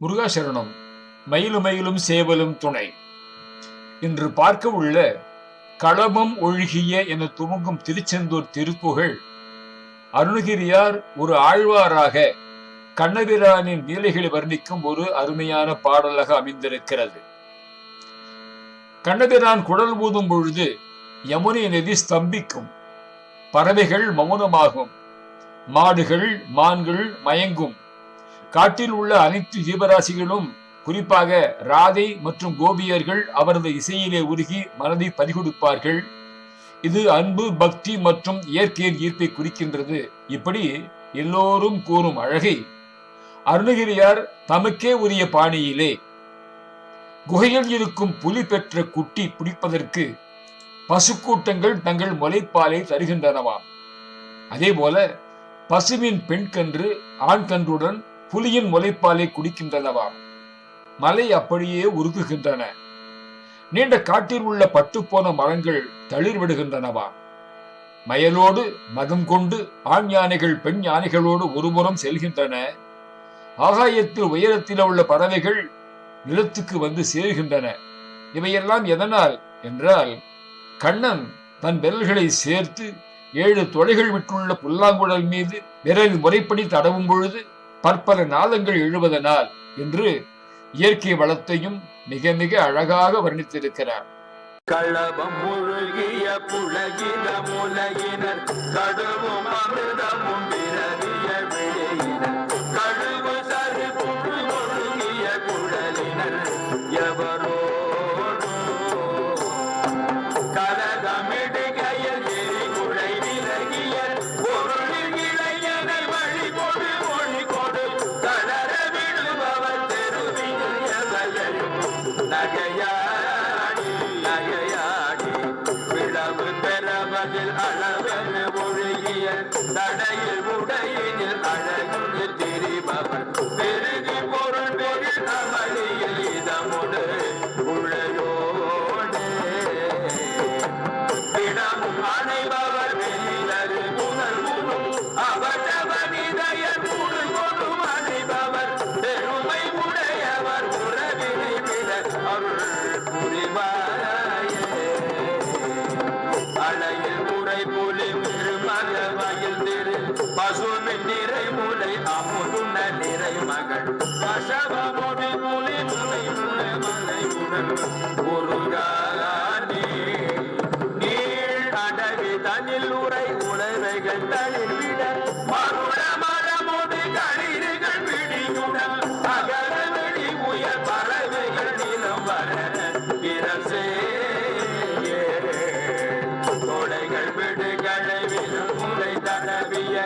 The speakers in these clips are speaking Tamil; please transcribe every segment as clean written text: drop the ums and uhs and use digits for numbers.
முருகாசரணம். மயிலும் மயிலும் சேவலும் துணை. இன்று பார்க்க உள்ள களபம் ஒழுகிய என துவங்கும் திருச்செந்தூர் திருப்புகழ் அருணகிரியார் ஒரு ஆழ்வாராக கண்ணபிரானின் லீலைகளை வர்ணிக்கும் ஒரு அருமையான பாடலாக அமைந்திருக்கிறது. கண்ணபிரான் குடல் ஊதும் பொழுது யமுனை நதி ஸ்தம்பிக்கும், பறவைகள் மௌனமாகும், மாடுகள் மான்கள் மயங்கும், காட்டில் உள்ள அனைத்து ஜீவராசிகளும் குறிப்பாக ராதை மற்றும் கோபியர்கள் அவரது இசையிலே உருகி மனதை பறிகொடுப்பார்கள். இது அன்பு, பக்தி மற்றும் இயற்கையின் ஈர்ப்பை குறிக்கின்றது. இப்படி எல்லோரும் கூறும் அழகை அருணகிரியார் தமக்கே உரிய பாணியிலே குகையில் இருக்கும் புலி பெற்ற குட்டி பிடிப்பதற்கு பசுக்கூட்டங்கள் தங்கள் முளைப்பாலை தருகின்றனவாம். அதே போல பசுவின் பெண் கன்று ஆண் கன்றுடன் புலியின் முளைப்பாலை குடிக்கின்றனவாம். மலை அப்படியே உருகுகின்றன. நீண்ட காட்டில் உள்ள பட்டுப்போன மரங்கள் தளிர் விடுகின்றனவாம். மயலோடு மதம் கொண்டு ஆண் யானைகள் பெண் யானைகளோடு ஒருபுறம் செல்கின்றன. ஆகாயத்தில் உயரத்தில் உள்ள பறவைகள் நிலத்துக்கு வந்து சேர்கின்றன. இவையெல்லாம் எதனால் என்றால், கண்ணன் தன் விரல்களை சேர்த்து 7 தொலைகள் விட்டுள்ள புல்லாங்குழல் மீது விரல் முறைப்படி தடவும் பொழுது பற்பல நாதங்கள் எழுவதனால் என்று இயற்கை வளத்தையும் மிக மிக அழகாக வர்ணித்திருக்கிறார். களபம் முழுகிய புலகின முலகினர் கடுவும் அமிர்தமும் விரவிய விழியினர் கழுவு சரி புழு முழுகிய குழலினர் எவரோ கரகமிடுகையில் எரி குழை விலகிய பொருளில் இளையனை வழி கொடு மொழி கொடு தளர விடுபவர் தெருவில் எவையும் நகையாடி நகையாடி விளவு பெறவதில் அளவென ஒழுகிய தடையில் உடையில் அழகு திரிபவர் பெருகி பொருள் பெரு அமளியில் இதமுடு உழையோடு இடமும் அணைபவர் வெளியரு புனர்முனும் அவசவனிதய கூடு கொடும் அணைபவர் பெருமை உடையவர் உறவினை விட அருள் புரிவாயே அலையில் உரை புலி திருமக வயல் திரு பசுவின் நிறை முலை அமுதுன நிறை மகள் பசவ மொழி புலி முலை மலை உடன் முருகானே நீள் அடவி தனில் உரை உணவைகள் தனில் விட மருள மரமோடு களிர்கள் பிடியுடன் அகர வெடி உயர் பறவைகள் நிலம் வர இரசே தொடைகள் விடுகளை விழும் முறை தடவிய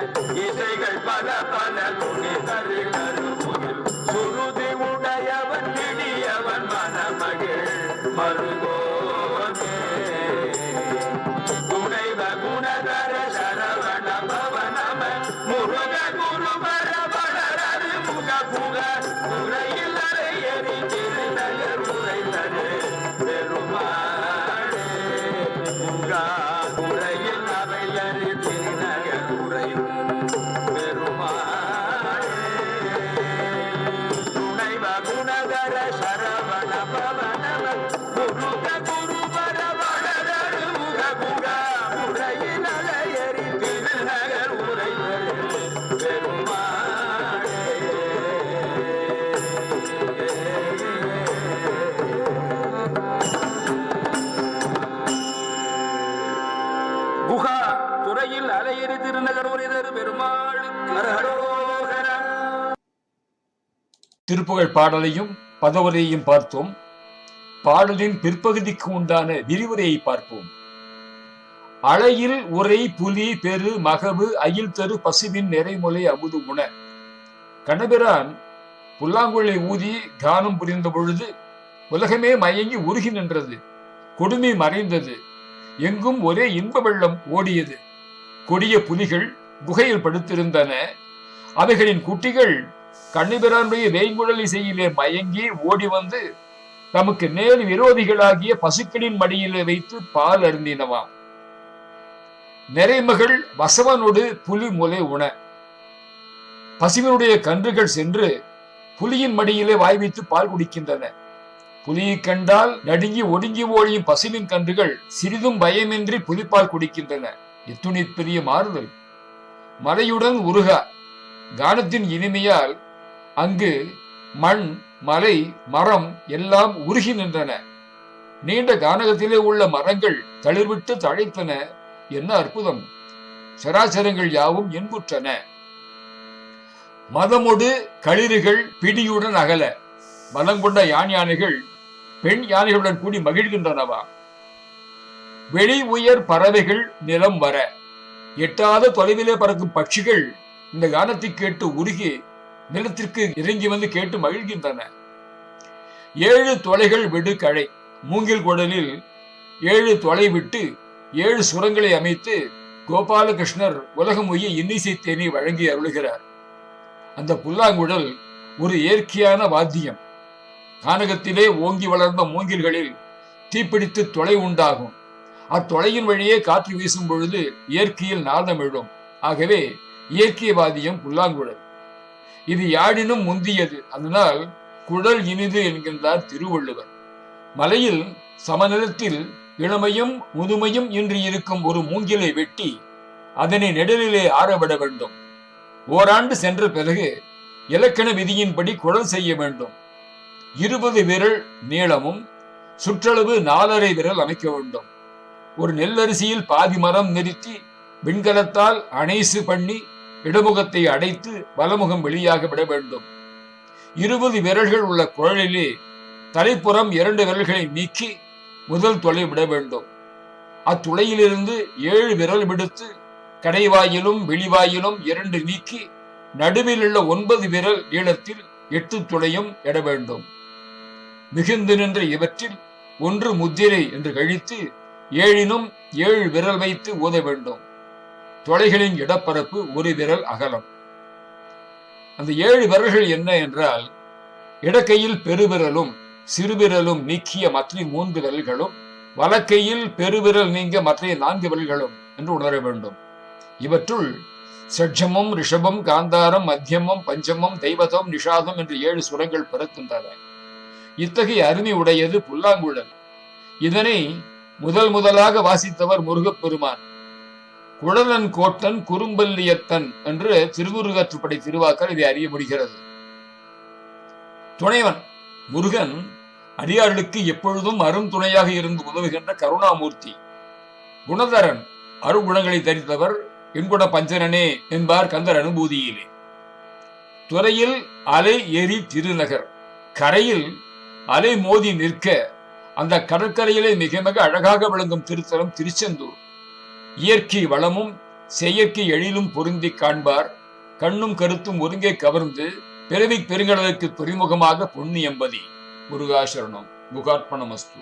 இசைகள் பல பல துணி தரு கருமுகில் சுருதி உடையவன் பிடியவன் மனமகிழ் மருகோனே குணைவ குணதர சரவண பவனம முருக குருபர வளரது முக புக உரையில் அறையறி திருநகர் உரை தரு பெருமாளே முகா உரையில் அவையறி திருநகர் உரை பெருமாளே துணைவ குணதர சரவண பவனம முருக குருபர வளரது முக புக உரையில் அறையறி திருநகர் உரை தரு குஹா துறையில் அலையறி திருநகர் உரைதரு பெருமாளுக்கு அரஹரோகரா. திருப்புகழ் பாடலையும் பதவுரையையும் பார்த்தோம். பாடலின் பிற்பகுதிக்கு உண்டான விரிவுரையை பார்ப்போம். அலையில் உரை புலி பெரு மகவு அயில் தரு பசுவின் நிறைமுலை அமுது உண. கண்ணபிரான் புல்லாங்குழலை ஊதி கானம் புரிந்த பொழுது உலகமே மயங்கி உருகி நின்றது. கொடுமை மறைந்தது. எங்கும் ஒரே இன்ப வெள்ளம் ஓடியது. கொடிய புலிகள் குகையில் படுத்திருந்தன. அவைகளின் குட்டிகள் கண்ணபிரானுடைய வேய்குழல் இசையிலே மயங்கி ஓடி வந்து தமக்கு நேர் விரோதிகளாகிய பசுக்களின் மடியிலே வைத்து பால் அருந்தினவாம். நிறைமகள் வசவனோடு புலி முலை உண. பசுவினுடைய கன்றுகள் சென்று புலியின் மடியிலே வாய் வைத்து பால் குடிக்கின்றன. புலியை கண்டால் நடுங்கி ஒடுங்கி ஓழியும் பசுவின் கன்றுகள் சிறிதும் பயமின்றி புலிப்பால் குடிக்கின்றன. எத்துணை பெரிய மாறுதல்! மலையுடன் உருகா கானத்தின் இனிமையால் அங்கு மண், மலை, மரம் எல்லாம் உருகி நின்றன. நீண்ட கானகத்திலே உள்ள மரங்கள் தளிர்விட்டு தழைத்தன. என்ன அற்புதம்! சராசரங்கள் யாவும் என்புற்றன. மதமொடு களிறுகள் பிடியுடன் அகல. மதம் கொண்ட யானைகள் பெண் யானைகளுடன் கூடி மகிழ்கின்றனவா? வெளி உயர் பறவைகள் நிலம் வர. எட்டாத தொலைவிலே பறக்கும் பட்சிகள் இந்த கானத்தை கேட்டு உருகி நிலத்திற்கு இறங்கி வந்து கேட்டு மகிழ்கின்றன. 7 தொலைகள் விடு களை. மூங்கில் குடலில் 7 தொலை விட்டு 7 சுரங்களை அமைத்து கோபாலகிருஷ்ணர் உலகம் உய்ய இன்னிசை தேனை வழங்கி அருளுகிறார். அந்த புல்லாங்குழல் ஒரு இயற்கையான வாத்தியம். கானகத்திலே ஓங்கி வளர்ந்த மூங்கில்களில் தீப்பிடித்து தொலை உண்டாகும். அத்தொலையின் வழியே காற்று வீசும் பொழுது இயற்கையில் நாதம் எழும். ஆகவே இயற்கை வாத்தியம் புல்லாங்குழல். இது யாழினும் முந்தியது. அதனால் குழல் இனிது என்கின்றார் திருவள்ளுவர். மலையில் சமநிலத்தில் இளமையும் முதுமையும் இன்றி இருக்கும் ஒரு மூங்கிலை வெட்டி அதனை நெடலிலே ஆறவிட வேண்டும். ஓராண்டு சென்ற பிறகு இலக்கண விதியின்படி குழல் செய்ய வேண்டும். 20 விரல் நீளமும் சுற்றளவு 4½ விரல் அமைக்க வேண்டும். ஒரு நெல்லரிசியில் பாதி மரம் நிறுத்தி விண்கலத்தால் அணைசு பண்ணி இடமுகத்தை அடைத்து வலமுகம் வெளியாக விட வேண்டும். 20 விரல்கள் உள்ள குழலிலே தலைப்புறம் 2 விரல்களை நீக்கி முதல் துளை விட வேண்டும். அத்துளையிலிருந்து 7 விரல் விடுத்து கடைவாயிலும் வெளிவாயிலும் 2 நீக்கி நடுவில் உள்ள 9 விரல் நீளத்தில் 8 துளையும் இட வேண்டும். மிகுந்து நின்ற இவற்றில் 1 முத்திரை என்று கழித்து 7னும் 7 விரல் வைத்து ஊத வேண்டும். தொலைகளின் இடப்பரப்பு 1 விரல் அகலம். அந்த 7 விரல்கள் என்ன என்றால், இடக்கையில் பெருவிரலும் சிறுவிரலும் நீக்கிய மற்ற 3 விரல்களும், வலக்கையில் பெருவிரல் நீங்க மற்ற 4 விரல்களும் என்று உணர வேண்டும். இவற்றுள் சட்சமம், ரிஷபம், காந்தாரம், மத்தியமம், பஞ்சமம், தெய்வதம், நிஷாதம் என்று 7 சுரங்கள் பிறக்கின்றன. இத்தகைய அருமை உடையது புல்லாங்குழல். இதனை முதலாக வாசித்தவர் முருகப்பெருமான். குழலன் கோட்டன் குறும்பல்லியத்தன் என்று திருமுருகாற்றுப்படை திருவாக்கள் இதை அறிய முடிகிறது. துணைவன் முருகன் அடியார்களுக்கு எப்பொழுதும் அரும் துணையாக இருந்து உதவுகின்ற கருணாமூர்த்தி. குணதரன் அருகுணங்களை தரித்தவர், என்குண பஞ்சனனே என்பார் கந்தர் அனுபூதியிலே. துறையில் அலை ஏறி திருநகர். கரையில் அலை மோதி நிற்க அந்த கடற்கரையிலே மிக மிக அழகாக விளங்கும் திருத்தலம் திருச்செந்தூர். இயற்கை வளமும் செயற்கை எழிலும் பொருந்தி காண்பார். கண்ணும் கருத்தும் ஒருங்கே கவர்ந்து பிறவி பெருங்கடலுக்கு துறைமுகமாக பொன்னி எம்பதி. முருகாசரணம். குகார்ப்பணமஸ்து.